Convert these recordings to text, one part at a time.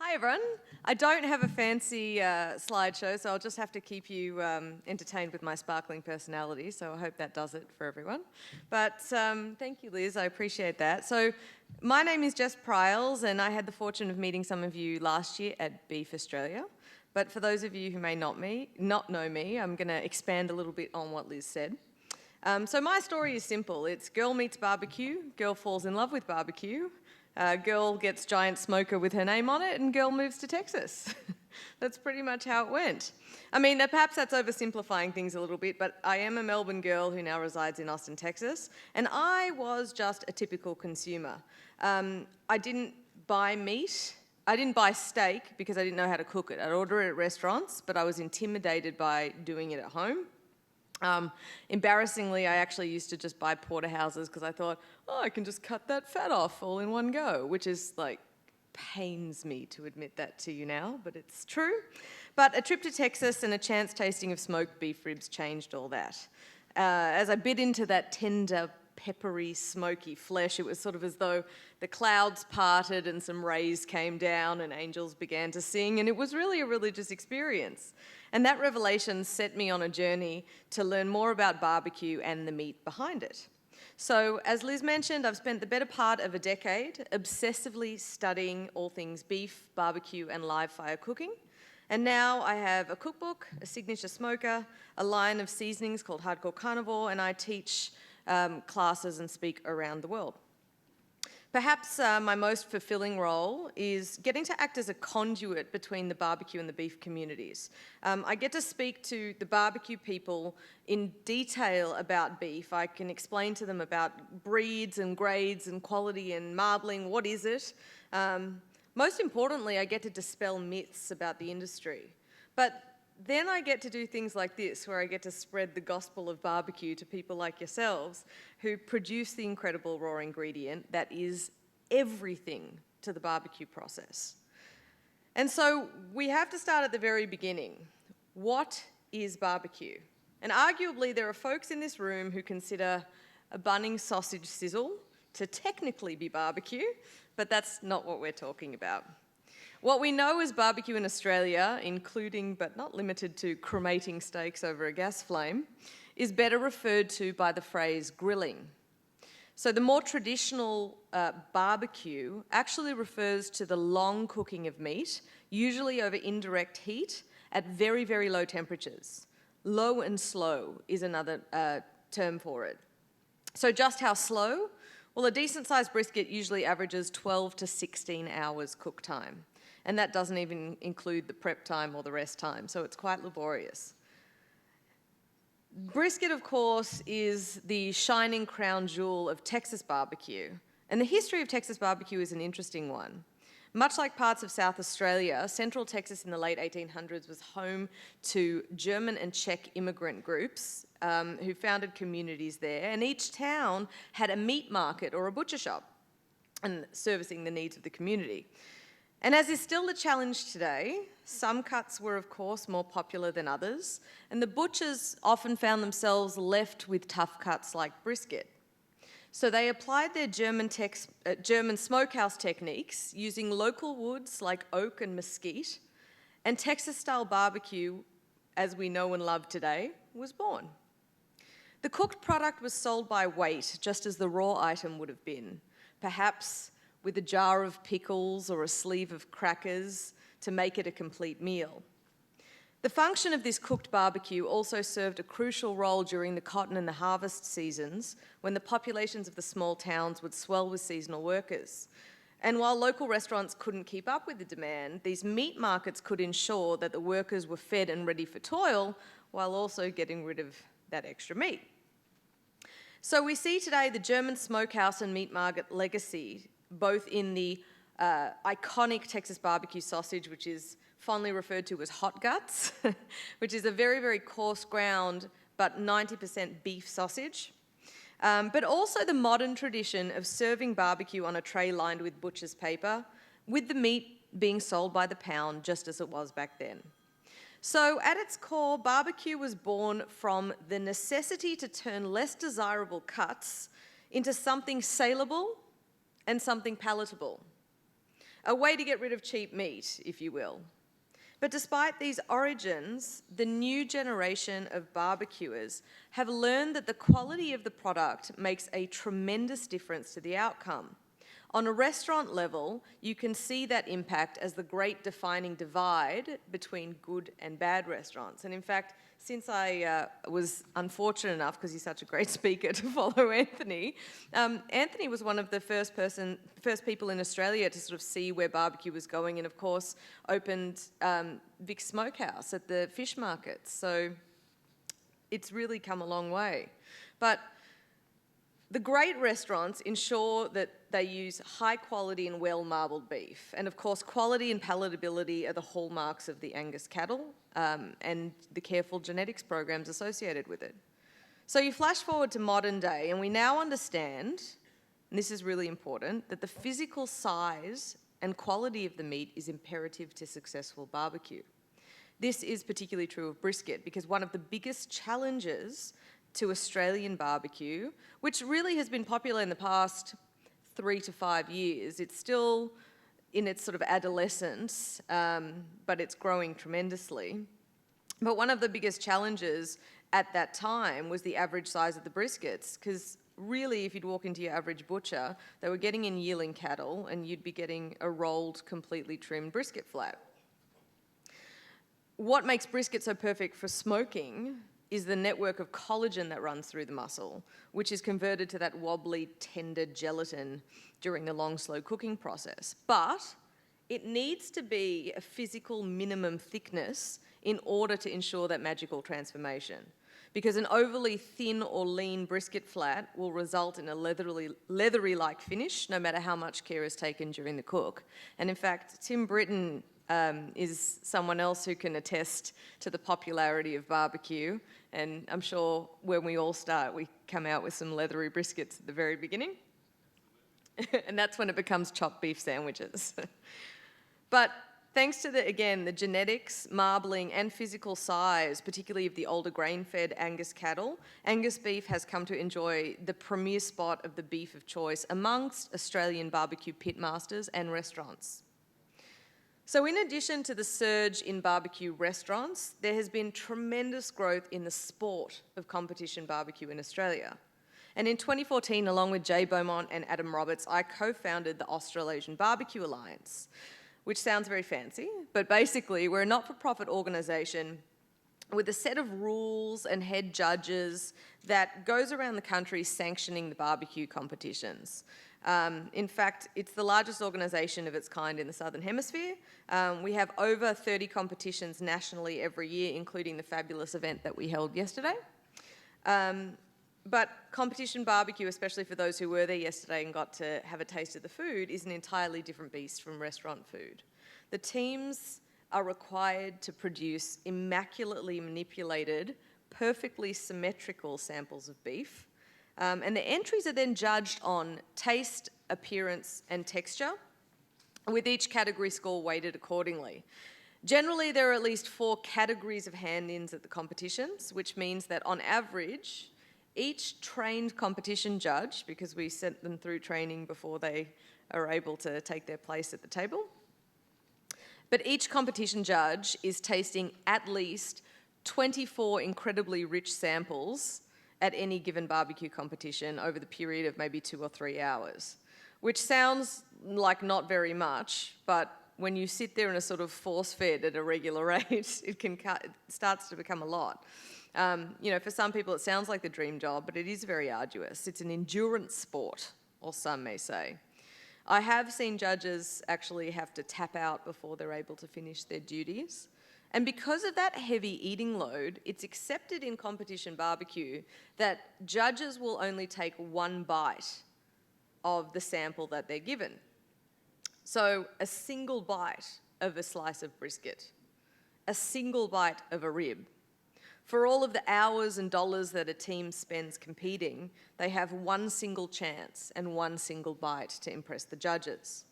Hi everyone. I don't have a fancy slideshow, so I'll just have to keep you entertained with my sparkling personality, so I hope that does it for everyone. But thank you, Liz, I appreciate that. So my name is Jess Pryles, and I had the fortune of meeting some of you last year at Beef Australia. But for those of you who may not know me, I'm going to expand a little bit on what Liz said. So my story is simple. It's girl meets barbecue, girl falls in love with barbecue, girl gets giant smoker with her name on it, and girl moves to Texas. That's pretty much how it went. I mean, perhaps that's oversimplifying things a little bit, but I am a Melbourne girl who now resides in Austin, Texas, and I was just a typical consumer. I didn't buy meat. I didn't buy steak because I didn't know how to cook it. I'd order it at restaurants, but I was intimidated by doing it at home. Embarrassingly, I actually used to just buy porterhouses because I thought, oh, I can just cut that fat off all in one go, which is like, pains me to admit that to you now, but it's true. But a trip to Texas and a chance tasting of smoked beef ribs changed all that. As I bit into that tender, peppery, smoky flesh, it was sort of as though the clouds parted and some rays came down and angels began to sing, and it was really a religious experience. And that revelation set me on a journey to learn more about barbecue and the meat behind it. So, as Liz mentioned, I've spent the better part of a decade obsessively studying all things beef, barbecue, and live fire cooking. And now I have a cookbook, a signature smoker, a line of seasonings called Hardcore Carnivore, and I teach classes and speak around the world. Perhaps my most fulfilling role is getting to act as a conduit between the barbecue and the beef communities. I get to speak to the barbecue people in detail about beef. I can explain to them about breeds and grades and quality and marbling, what is it? Most importantly, I get to dispel myths about the industry. But then I get to do things like this, where I get to spread the gospel of barbecue to people like yourselves who produce the incredible raw ingredient that is everything to the barbecue process. And so we have to start at the very beginning. What is barbecue? And arguably there are folks in this room who consider a Bunnings sausage sizzle to technically be barbecue, but that's not what we're talking about. What we know as barbecue in Australia, including but not limited to cremating steaks over a gas flame, is better referred to by the phrase grilling. So the more traditional barbecue actually refers to the long cooking of meat, usually over indirect heat at very, very low temperatures. Low and slow is another term for it. So just how slow? Well, a decent-sized brisket usually averages 12 to 16 hours cook time. And that doesn't even include the prep time or the rest time, so it's quite laborious. Brisket, of course, is the shining crown jewel of Texas barbecue. And the history of Texas barbecue is an interesting one. Much like parts of South Australia, Central Texas in the late 1800s was home to German and Czech immigrant groups who founded communities there, and each town had a meat market or a butcher shop and servicing the needs of the community. And as is still the challenge today, some cuts were of course more popular than others, and the butchers often found themselves left with tough cuts like brisket. So they applied their German smokehouse techniques using local woods like oak and mesquite, and Texas-style barbecue, as we know and love today, was born. The cooked product was sold by weight, just as the raw item would have been, perhaps with a jar of pickles or a sleeve of crackers to make it a complete meal. The function of this cooked barbecue also served a crucial role during the cotton and the harvest seasons, when the populations of the small towns would swell with seasonal workers. And while local restaurants couldn't keep up with the demand, these meat markets could ensure that the workers were fed and ready for toil, while also getting rid of that extra meat. So we see today the German smokehouse and meat market legacy both in the iconic Texas barbecue sausage, which is fondly referred to as hot guts, which is a very, very coarse ground but 90% beef sausage, but also the modern tradition of serving barbecue on a tray lined with butcher's paper, with the meat being sold by the pound just as it was back then. So at its core, barbecue was born from the necessity to turn less desirable cuts into something saleable and something palatable. a way to get rid of cheap meat, if you will. But despite these origins, the new generation of barbecuers have learned that the quality of the product makes a tremendous difference to the outcome. On a restaurant level, you can see that impact as the great defining divide between good and bad restaurants. And in fact, since I was unfortunate enough, because he's such a great speaker, to follow Anthony, Anthony was one of the first people in Australia to sort of see where barbecue was going, and of course opened Vic's Smokehouse at the fish markets. So it's really come a long way. But the great restaurants ensure that they use high quality and well-marbled beef. And of course, quality and palatability are the hallmarks of the Angus cattle and the careful genetics programs associated with it. So you flash forward to modern day, and we now understand, and this is really important, that the physical size and quality of the meat is imperative to successful barbecue. This is particularly true of brisket, because one of the biggest challenges to Australian barbecue, which really has been popular in the past 3 to 5 years. It's still in its sort of adolescence, but it's growing tremendously. But one of the biggest challenges at that time was the average size of the briskets, because really, if you'd walk into your average butcher, they were getting in yearling cattle, and you'd be getting a rolled, completely trimmed brisket flat. What makes brisket so perfect for smoking is the network of collagen that runs through the muscle, which is converted to that wobbly, tender gelatin during the long, slow cooking process. But it needs to be a physical minimum thickness in order to ensure that magical transformation. Because an overly thin or lean brisket flat will result in a leathery-like finish, no matter how much care is taken during the cook. And in fact, Tim Britton is someone else who can attest to the popularity of barbecue. And I'm sure when we all start, we come out with some leathery briskets at the very beginning. And that's when it becomes chopped beef sandwiches. But thanks to, the genetics, marbling, and physical size, particularly of the older grain-fed Angus cattle, Angus beef has come to enjoy the premier spot of the beef of choice amongst Australian barbecue pitmasters and restaurants. So in addition to the surge in barbecue restaurants, there has been tremendous growth in the sport of competition barbecue in Australia. And in 2014, along with Jay Beaumont and Adam Roberts, I co-founded the Australasian Barbecue Alliance, which sounds very fancy, but basically we're a not-for-profit organisation with a set of rules and head judges that goes around the country sanctioning the barbecue competitions. In fact, it's the largest organisation of its kind in the Southern Hemisphere. We have over 30 competitions nationally every year, including the fabulous event that we held yesterday. But competition barbecue, especially for those who were there yesterday and got to have a taste of the food, is an entirely different beast from restaurant food. The teams are required to produce immaculately manipulated, perfectly symmetrical samples of beef. And the entries are then judged on taste, appearance, and texture, with each category score weighted accordingly. Generally, there are at least 4 categories of hand-ins at the competitions, which means that on average, each trained competition judge, because we sent them through training before they are able to take their place at the table, but each competition judge is tasting at least 24 incredibly rich samples at any given barbecue competition over the period of maybe 2 or 3 hours, which sounds like not very much, but when you sit there and are sort of force-fed at a regular rate, it starts to become a lot. For some people it sounds like the dream job, but it is very arduous. It's an endurance sport, or some may say. I have seen judges actually have to tap out before they're able to finish their duties. And because of that heavy eating load, it's accepted in competition barbecue that judges will only take 1 bite of the sample that they're given. So a single bite of a slice of brisket, a single bite of a rib. For all of the hours and dollars that a team spends competing, they have 1 single chance and 1 single bite to impress the judges.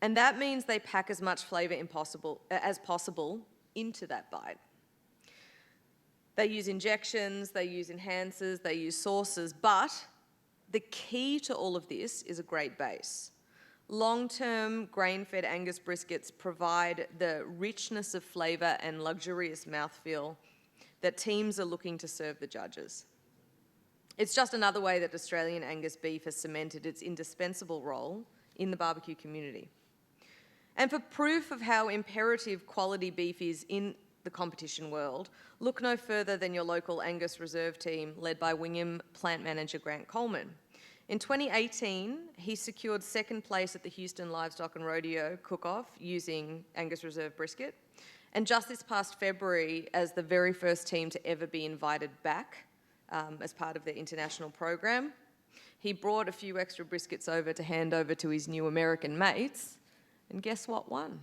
And that means they pack as much flavour as possible into that bite. They use injections, they use enhancers, they use sauces, but the key to all of this is a great base. Long-term grain-fed Angus briskets provide the richness of flavour and luxurious mouthfeel that teams are looking to serve the judges. It's just another way that Australian Angus beef has cemented its indispensable role in the barbecue community. And for proof of how imperative quality beef is in the competition world, look no further than your local Angus reserve team led by Wingham plant manager Grant Coleman. In 2018, he secured second place at the Houston Livestock and Rodeo Cook-Off using Angus Reserve brisket. And just this past February, as the very first team to ever be invited back as part of their international program, he brought a few extra briskets over to hand over to his new American mates. And guess what won?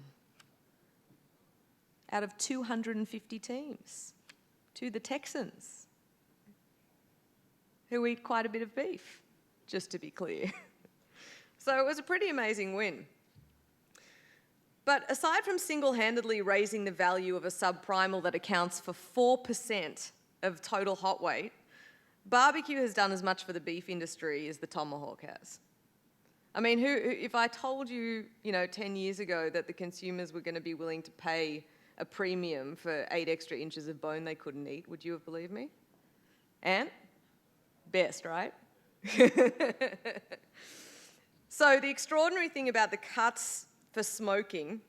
Out of 250 teams, to the Texans, who eat quite a bit of beef, just to be clear. So it was a pretty amazing win. But aside from single-handedly raising the value of a subprimal that accounts for 4% of total hot weight, barbecue has done as much for the beef industry as the tomahawk has. I mean, if I told you, 10 years ago that the consumers were going to be willing to pay a premium for 8 extra inches of bone they couldn't eat, would you have believed me? And? Best, right? So the extraordinary thing about the cuts for smoking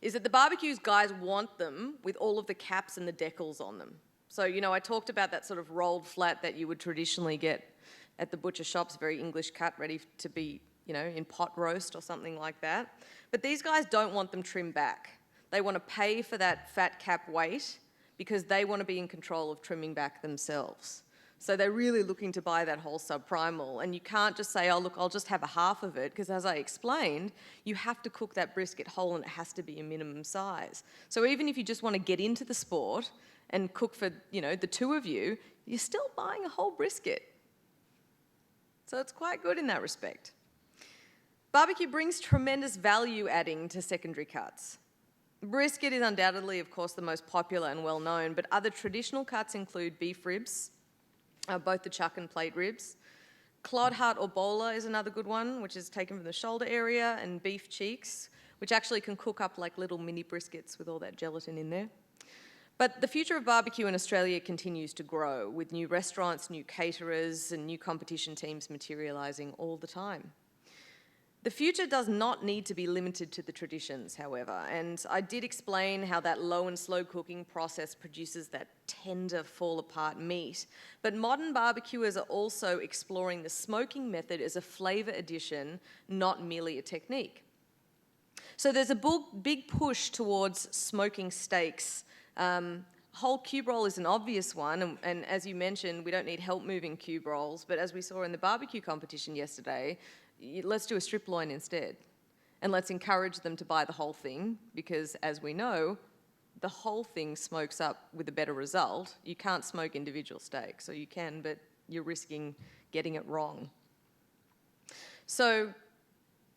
is that the barbecues guys want them with all of the caps and the decals on them. So, I talked about that sort of rolled flat that you would traditionally get at the butcher shops, very English cut, ready to be, in pot roast or something like that. But these guys don't want them trimmed back. They want to pay for that fat cap weight because they want to be in control of trimming back themselves. So they're really looking to buy that whole subprimal. And you can't just say, oh, look, I'll just have a half of it, because as I explained, you have to cook that brisket whole and it has to be a minimum size. So even if you just want to get into the sport and cook for, the two of you, you're still buying a whole brisket. So it's quite good in that respect. Barbecue brings tremendous value adding to secondary cuts. Brisket is undoubtedly, of course, the most popular and well-known, but other traditional cuts include beef ribs, both the chuck and plate ribs. Clod heart or bola is another good one, which is taken from the shoulder area, and beef cheeks, which actually can cook up like little mini briskets with all that gelatin in there. But the future of barbecue in Australia continues to grow, with new restaurants, new caterers, and new competition teams materialising all the time. The future does not need to be limited to the traditions, however, and I did explain how that low and slow cooking process produces that tender, fall-apart meat. But modern barbecuers are also exploring the smoking method as a flavour addition, not merely a technique. So there's a big push towards smoking steaks. Whole cube roll is an obvious one, and as you mentioned, we don't need help moving cube rolls, but as we saw in the barbecue competition yesterday, let's do a strip loin instead. And let's encourage them to buy the whole thing, because as we know, the whole thing smokes up with a better result. You can't smoke individual steaks, or you can, but you're risking getting it wrong. So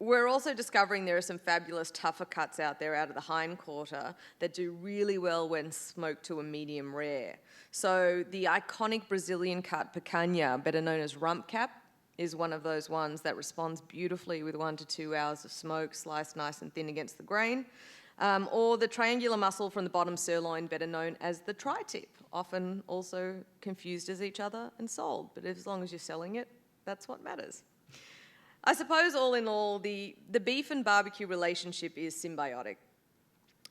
we're also discovering there are some fabulous tougher cuts out there out of the hindquarter that do really well when smoked to a medium rare. So the iconic Brazilian cut picanha, better known as rump cap, is one of those ones that responds beautifully with 1 to 2 hours of smoke, sliced nice and thin against the grain. Or the triangular muscle from the bottom sirloin, better known as the tri-tip, often also confused as each other and sold. But as long as you're selling it, that's what matters. I suppose all in all, the beef and barbecue relationship is symbiotic.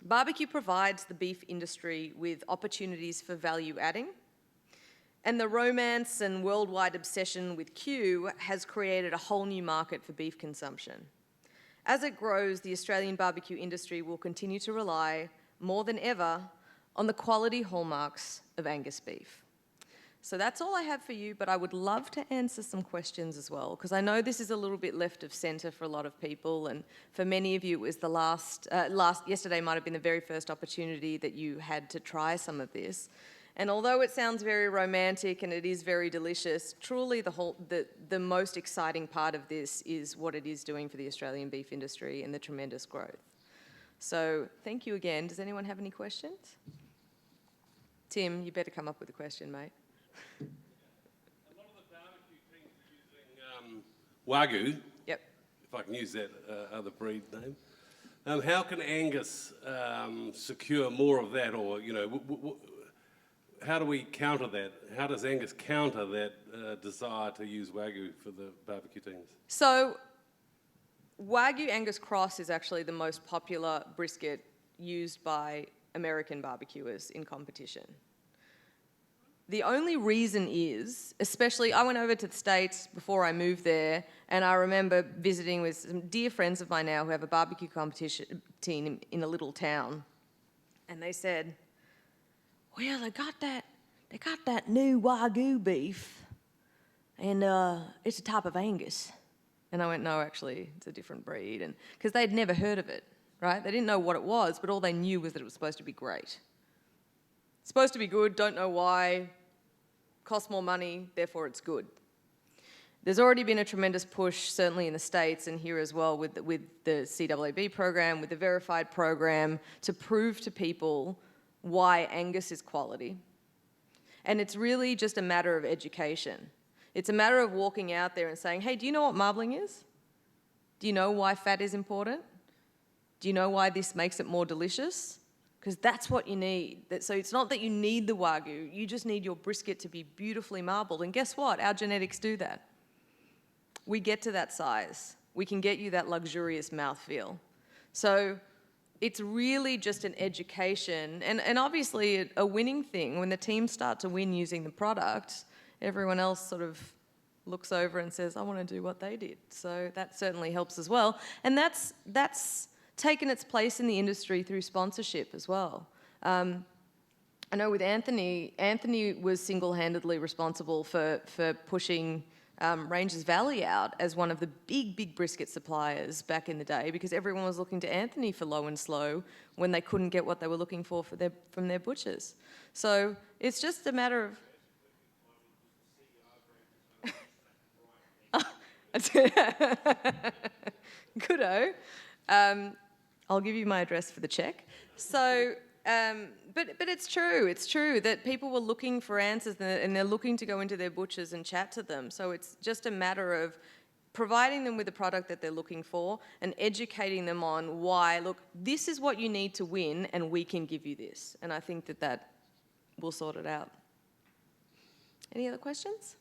Barbecue provides the beef industry with opportunities for value adding, and the romance and worldwide obsession with Q has created a whole new market for beef consumption. As it grows, the Australian barbecue industry will continue to rely more than ever on the quality hallmarks of Angus beef. So that's all I have for you, but I would love to answer some questions as well, because I know this is a little bit left of centre for a lot of people, and for many of you it was the yesterday might have been the very first opportunity that you had to try some of this. And although it sounds very romantic and it is very delicious, truly the most exciting part of this is what it is doing for the Australian beef industry and the tremendous growth. So thank you again. Does anyone have any questions? Tim, you better come up with a question, mate. A lot of the barbecue things are using Wagyu. Yep. if I can use that other breed name. How can Angus secure more of that, or how do we counter that? How does Angus counter that desire to use Wagyu for the barbecue teams? So Wagyu Angus Cross is actually the most popular brisket used by American barbecuers in competition. The only reason is, especially, I went over to the States before I moved there, and I remember visiting with some dear friends of mine now who have a barbecue competition team in a little town, and they said, well, they got that new Wagyu beef, and it's a type of Angus. And I went, no, actually, it's a different breed, and because they'd never heard of it, right? They didn't know what it was, but all they knew was that it was supposed to be great. Supposed to be good, don't know why, costs more money, therefore it's good. There's already been a tremendous push, certainly in the States and here as well, with the CAAB program, with the Verified program, to prove to people why Angus is quality. And it's really just a matter of education. It's a matter of walking out there and saying, hey, do you know what marbling is? Do you know why fat is important? Do you know why this makes it more delicious? Because that's what you need. So it's not that you need the Wagyu, you just need your brisket to be beautifully marbled. And guess what? Our genetics do that. We get to that size. We can get you that luxurious mouthfeel. So it's really just an education, and obviously a winning thing. When the teams start to win using the product, everyone else sort of looks over and says, I want to do what they did. So that certainly helps as well. And that's taken its place in the industry through sponsorship as well. I know with Anthony was single-handedly responsible for pushing Ranges Valley out as one of the big brisket suppliers back in the day, because everyone was looking to Anthony for low and slow when they couldn't get what they were looking for from their butchers. So it's just a matter of... Goodo. I'll give you my address for the check. So, but it's true. It's true that people were looking for answers, and they're looking to go into their butchers and chat to them. So it's just a matter of providing them with the product that they're looking for and educating them on why, look, this is what you need to win, and we can give you this. And I think that will sort it out. Any other questions?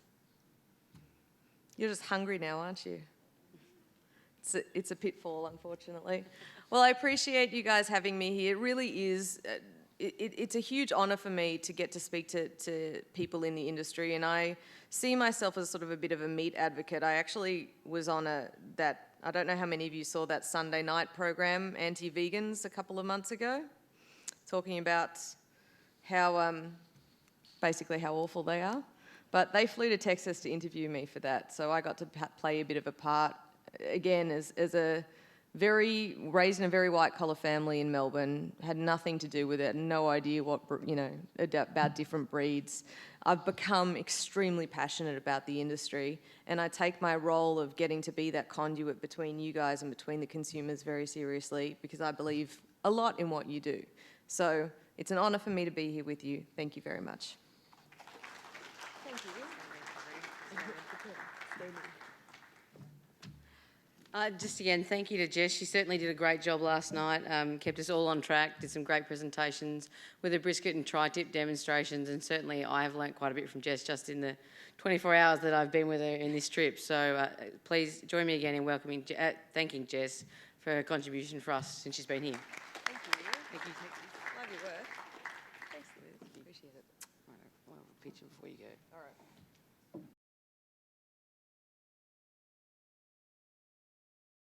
You're just hungry now, aren't you? It's a pitfall, unfortunately. Well, I appreciate you guys having me here. It really is, it's a huge honour for me to get to speak to people in the industry, and I see myself as sort of a bit of a meat advocate. I actually was on I don't know how many of you saw that Sunday night program, Anti-Vegans, a couple of months ago, talking about how, basically how awful they are. But they flew to Texas to interview me for that, so I got to play a bit of a part, again, as a raised in a very white-collar family in Melbourne, had nothing to do with it, no idea about different breeds. I've become extremely passionate about the industry, and I take my role of getting to be that conduit between you guys and between the consumers very seriously, because I believe a lot in what you do. So it's an honour for me to be here with you. Thank you very much. Thank you. Just again, thank you to Jess. She certainly did a great job last night, kept us all on track, did some great presentations with the brisket and tri-tip demonstrations, and certainly I have learnt quite a bit from Jess just in the 24 hours that I've been with her in this trip. So please join me again in thanking Jess for her contribution for us since she's been here. Thank you. Thank you. Love your work. Thanks, Liz. Appreciate it. All right, well, picture before you go. All right.